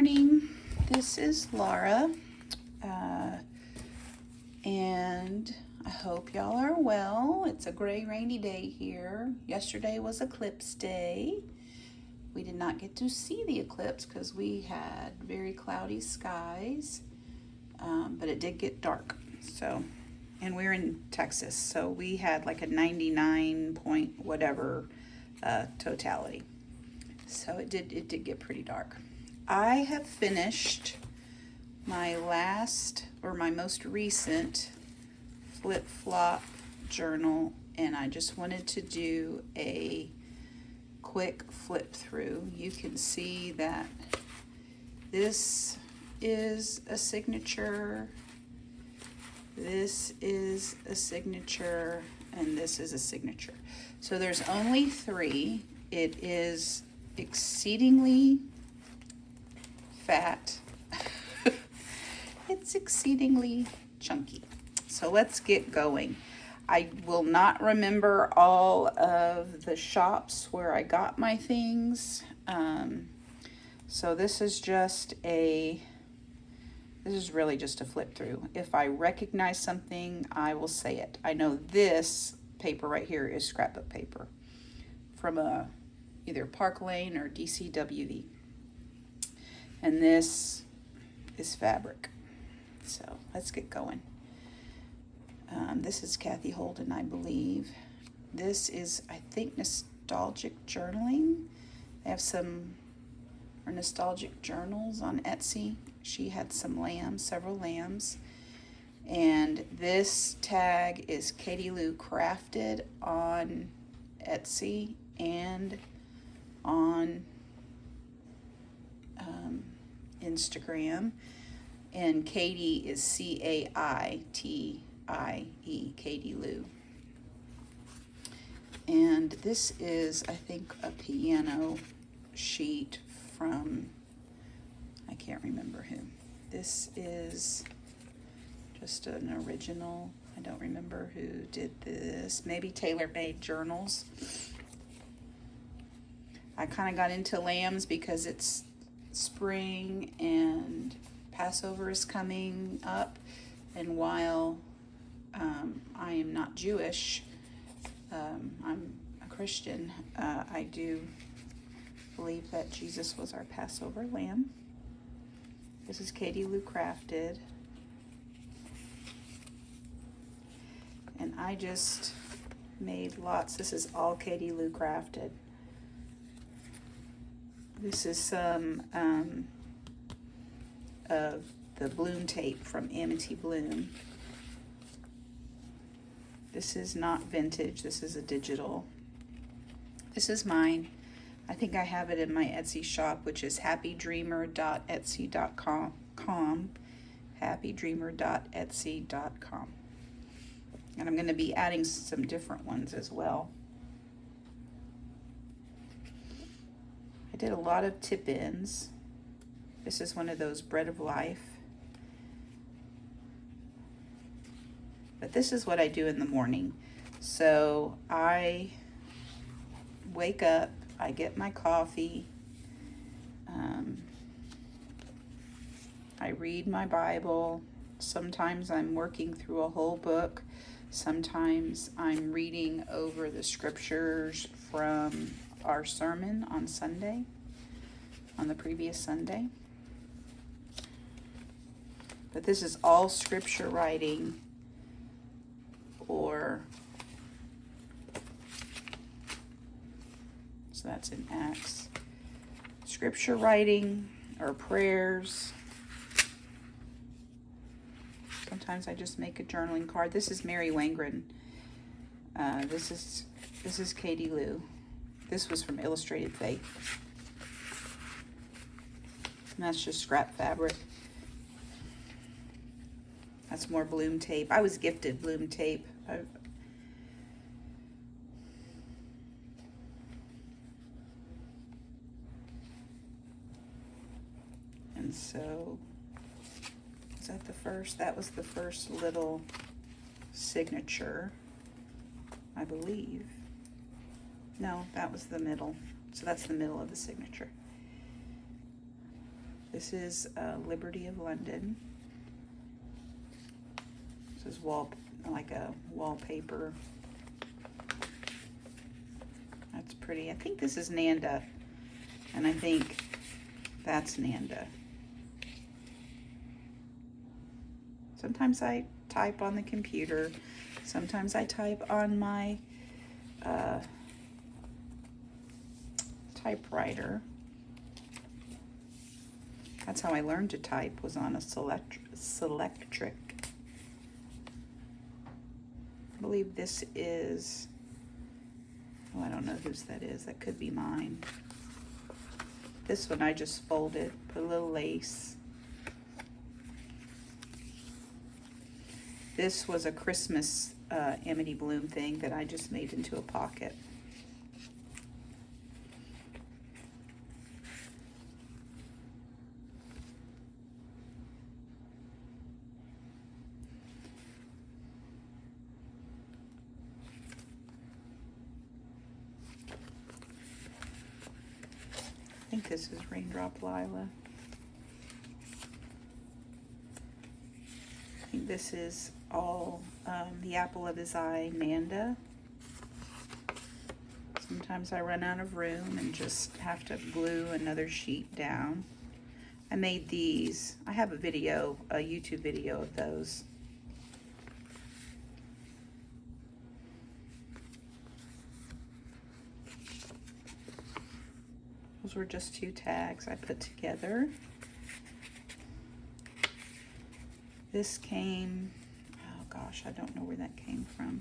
morning. This is Laura, and I hope y'all are well. It's a gray, rainy day here. Yesterday was eclipse day. We did not get to see the eclipse because we had very cloudy skies, but it did get dark. So, and we're in Texas, so we had like a 99 point whatever totality. So it did get pretty dark. I have finished my most recent flip-flop journal, and I just wanted to do a quick flip through. You can see that this is a signature, this is a signature, and this is a signature. So there's only 3. It is exceedingly fat. It's exceedingly chunky. So let's get going. I will not remember all of the shops where I got my things. So this is really just a flip through. If I recognize something, I will say it. I know this paper right here is scrapbook paper from either Park Lane or DCWV. And this is fabric. So let's get going. This is Kathy Holden, I believe. This is, I think, nostalgic journaling. They have some nostalgic journals on Etsy. She had some lambs, several lambs. And this tag is Katie Lou Crafted on Etsy and on Instagram. And Katie is Caitie, Katie Lou. And this is, I think, a piano sheet from, I can't remember who. This is just an original. I don't remember who did this. Maybe Tailor Made Journals. I kind of got into lambs because it's spring and Passover is coming up. And while I am not Jewish, I'm a Christian, I do believe that Jesus was our Passover lamb. This is Katie Lou Crafted. And I just made lots. This is all Katie Lou Crafted. This is some of the bloom tape from Amity Bloom. This is not vintage. This is a digital. This is mine. I think I have it in my Etsy shop, which is happydreamer.etsy.com. happydreamer.etsy.com. And I'm going to be adding some different ones as well. I did a lot of tip-ins. This is one of those Bread of Life. But this is what I do in the morning. So I wake up, I get my coffee, I read my Bible. Sometimes I'm working through a whole book. Sometimes I'm reading over the scriptures from our sermon on Sunday, on the previous Sunday. But this is all scripture writing, so that's in Acts. Scripture writing or prayers. Sometimes I just make a journaling card. This is Mary Wangren. This is Katie Lou. This was from Illustrated Faith. And that's just scrap fabric. That's more bloom tape. I was gifted bloom tape. And so, is that the first? That was the first little signature, I believe. No, that was the middle. So that's the middle of the signature. This is Liberty of London. This is like a wallpaper. That's pretty. I think this is Nanda, and I think that's Nanda. Sometimes I type on the computer. Sometimes I type on my typewriter. That's how I learned to type, was on a Selectric. I believe this is, oh, I don't know whose that is. That could be mine. This one I just folded, put a little lace. This was a Christmas Amity Bloom thing that I just made into a pocket. I think this is Raindrop Lila. I think this is all the apple of his eye, Nanda. Sometimes I run out of room and just have to glue another sheet down. I made these. I have a video, a YouTube video of those. Those were just 2 tags I put together. This came, oh gosh, I don't know where that came from.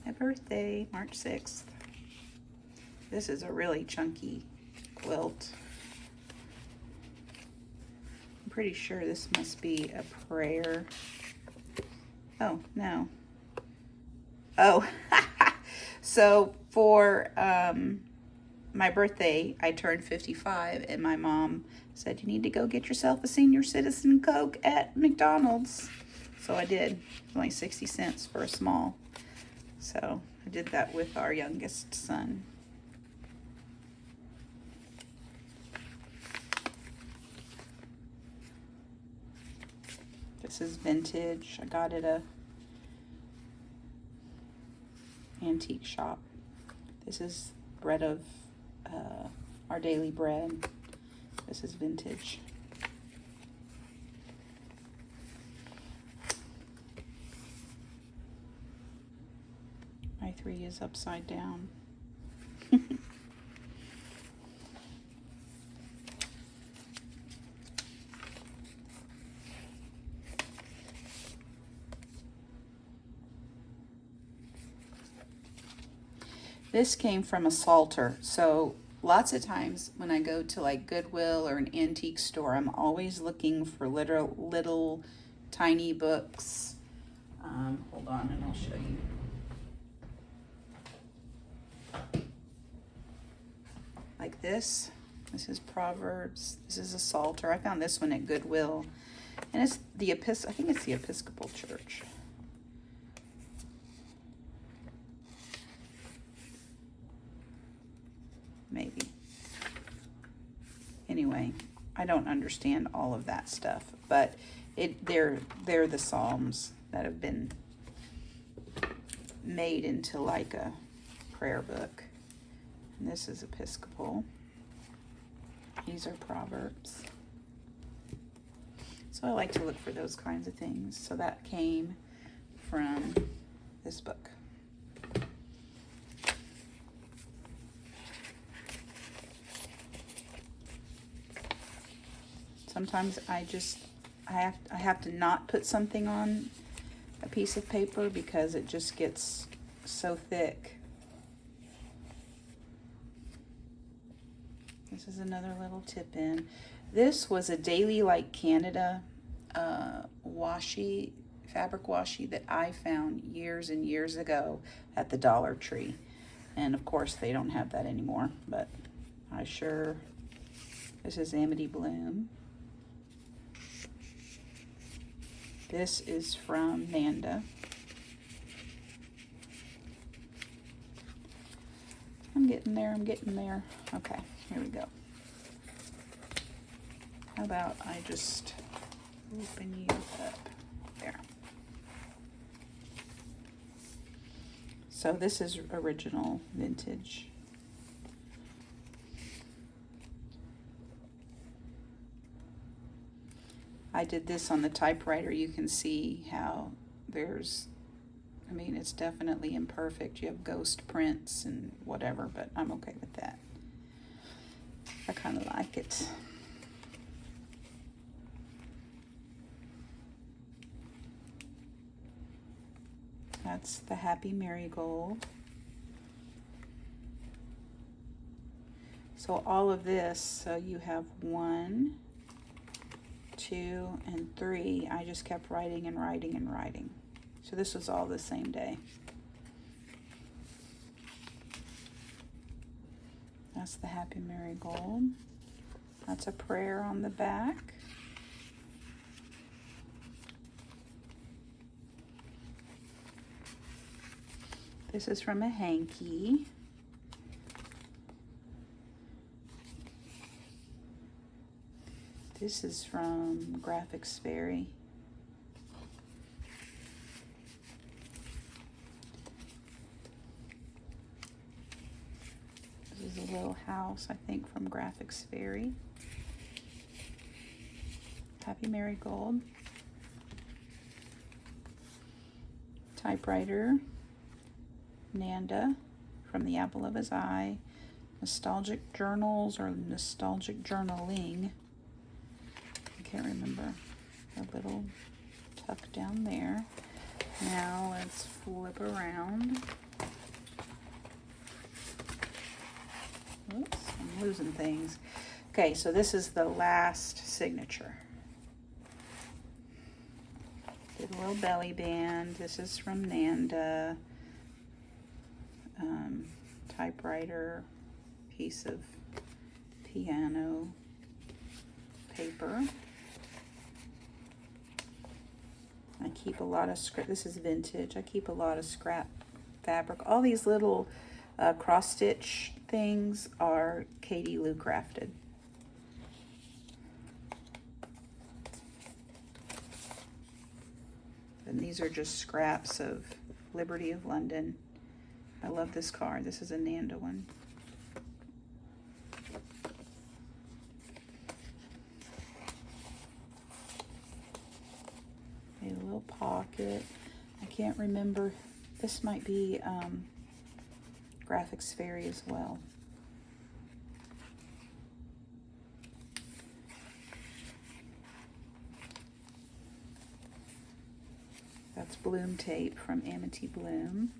My birthday, March 6th. This is a really chunky quilt. I'm pretty sure this must be a prayer. Oh, no. Oh, so for my birthday, I turned 55, and my mom said, you need to go get yourself a senior citizen Coke at McDonald's. So I did. Only 60 cents for a small. So I did that with our youngest son. This is vintage. I got it at a antique shop. This is bread of our daily bread. This is vintage. My 3 is upside down. This came from a Salter. So lots of times when I go to like Goodwill or an antique store, I'm always looking for little tiny books. Hold on and I'll show you. Like this. This is Proverbs. This is a Salter. I found this one at Goodwill. And it's the I think it's the Episcopal Church. Maybe. Anyway, I don't understand all of that stuff, but they're the Psalms that have been made into like a prayer book. And this is Episcopal. These are Proverbs. So I like to look for those kinds of things. So that came from this book. Sometimes I have to not put something on a piece of paper because it just gets so thick. This is another little tip in. This was a Daily Like Canada washi, fabric washi that I found years and years ago at the Dollar Tree. And of course they don't have that anymore, but I sure, this is Amity Bloom. This is from Nanda. I'm getting there, I'm getting there. Okay, here we go. How about I just open you up there. So this is original vintage. I did this on the typewriter. You can see how there's, I mean, it's definitely imperfect. You have ghost prints and whatever, but I'm okay with that. I kind of like it. That's the Happy Marigold. So all of this, so you have 1, 2, and 3. I just kept writing and writing and writing. So this was all the same day. That's the Happy Marigold. That's a prayer on the back. This is from a hanky. This is from Graphics Fairy. This is a little house, I think, from Graphics Fairy. Happy Marigold. Typewriter. Nanda from The Apple of His Eye. Nostalgic Journals or Nostalgic Journaling. I can't remember. A little tuck down there. Now let's flip around. Oops, I'm losing things. Okay, so this is the last signature. Did a little belly band. This is from Nanda. Typewriter, piece of piano paper. I keep a lot of scrap. This is vintage. I keep a lot of scrap fabric. All these little cross stitch things are Katie Lou crafted. And these are just scraps of Liberty of London. I love this card. This is a Nanda one. A little pocket. I can't remember. This might be Graphics Fairy as well. That's Bloom tape from Amity Bloom.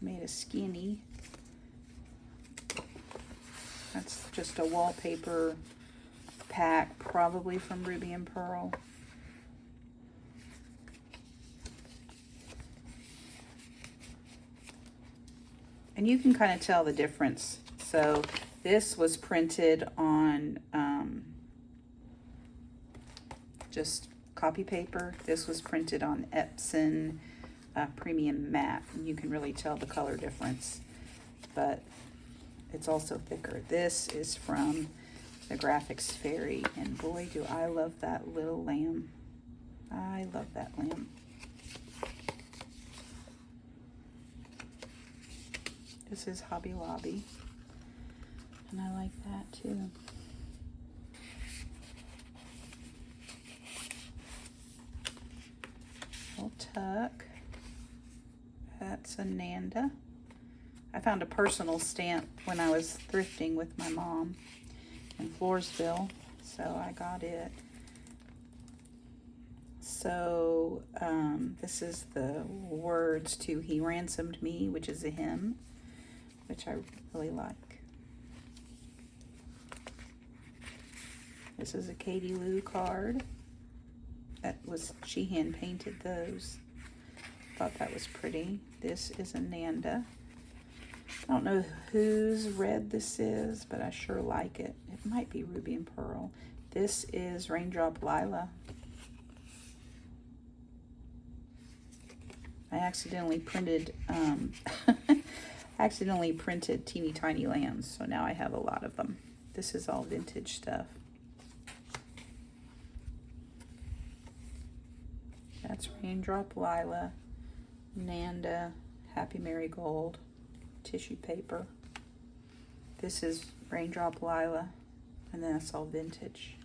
Made a skinny. That's just a wallpaper pack, probably from Ruby and Pearl. And you can kind of tell the difference. So this was printed on just copy paper. This was printed on Epson premium matte, and you can really tell the color difference, but it's also thicker. This is from the Graphics Fairy, and boy do I love that little lamb. I love that lamb. This is Hobby Lobby, and I like that too. Little tuck. That's a Nanda. I found a personal stamp when I was thrifting with my mom in Floresville, so I got it. So this is the words to He Ransomed Me, which is a hymn, which I really like. This is a Katie Lou card. She hand painted those. Thought that was pretty. This is a Nanda. I don't know whose red this is, but I sure like it. It might be Ruby and Pearl. This is Raindrop Lila. I accidentally printed accidentally printed teeny tiny lambs, so now I have a lot of them. This is all vintage stuff. That's Raindrop Lila, Nanda, Happy Marigold, tissue paper. This is Raindrop Lila, and then that's all vintage.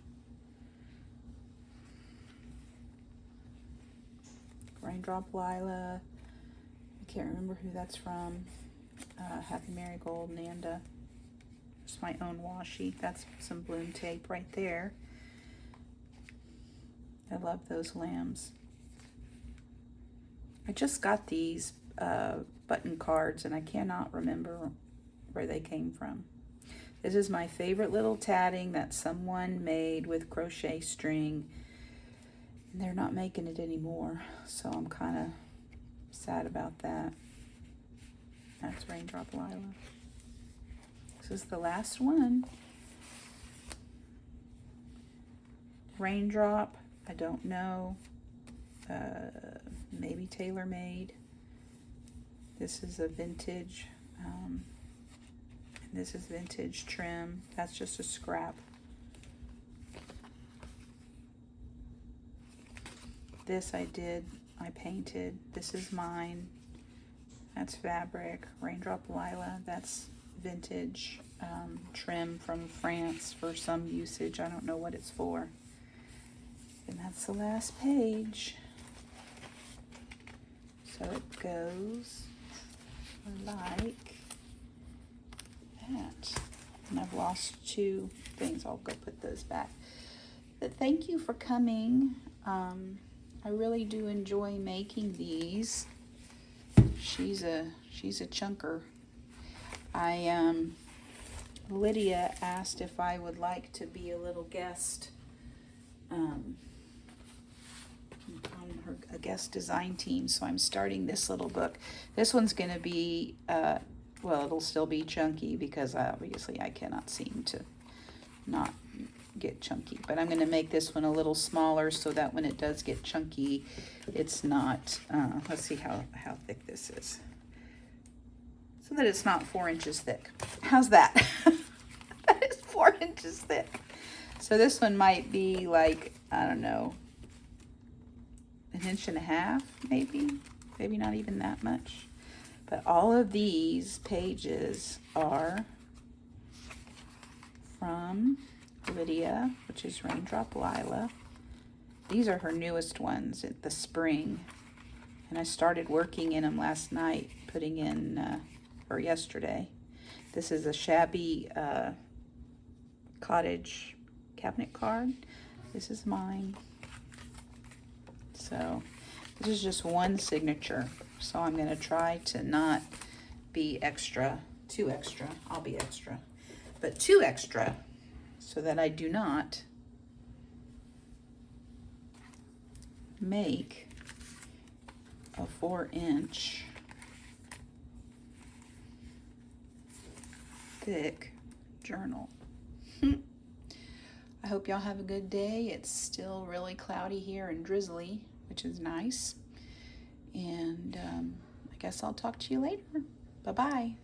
Raindrop Lila, I can't remember who that's from. Happy Marigold, Nanda. Just my own washi. That's some bloom tape right there. I love those lambs. I just got these button cards and I cannot remember where they came from. This is my favorite little tatting that someone made with crochet string. And they're not making it anymore, so I'm kind of sad about that. That's Raindrop Lila. This is the last one. Raindrop, I don't know. Maybe tailor-made. This is a vintage, and this is vintage trim. That's just a scrap. This I painted. This is mine. That's fabric. Raindrop Lila, that's vintage trim from France for some usage. I don't know what it's for. And that's the last page. So it goes like that. And I've lost 2 things. I'll go put those back. But thank you for coming. I really do enjoy making these. She's a chunker. Lydia asked if I would like to be a little guest on a guest design team, so I'm starting this little book. This one's going to be, well, it'll still be chunky because obviously I cannot seem to not get chunky, but I'm going to make this one a little smaller so that when it does get chunky, it's not, let's see how thick this is, so that it's not 4 inches thick. How's that? That is 4 inches thick. So this one might be like, I don't know, 1.5 inches, maybe not even that much. But all of these pages are from Lydia, which is Raindrop Lila. These are her newest ones at the spring, and I started working in them last night, putting in, or yesterday. This is a shabby cottage cabinet card. This is mine. So this is just one signature, so I'm going to try to not be too extra. I'll be extra, but too extra, so that I do not make a 4-inch thick journal. I hope y'all have a good day. It's still really cloudy here and drizzly, which is nice. And I guess I'll talk to you later. Bye-bye.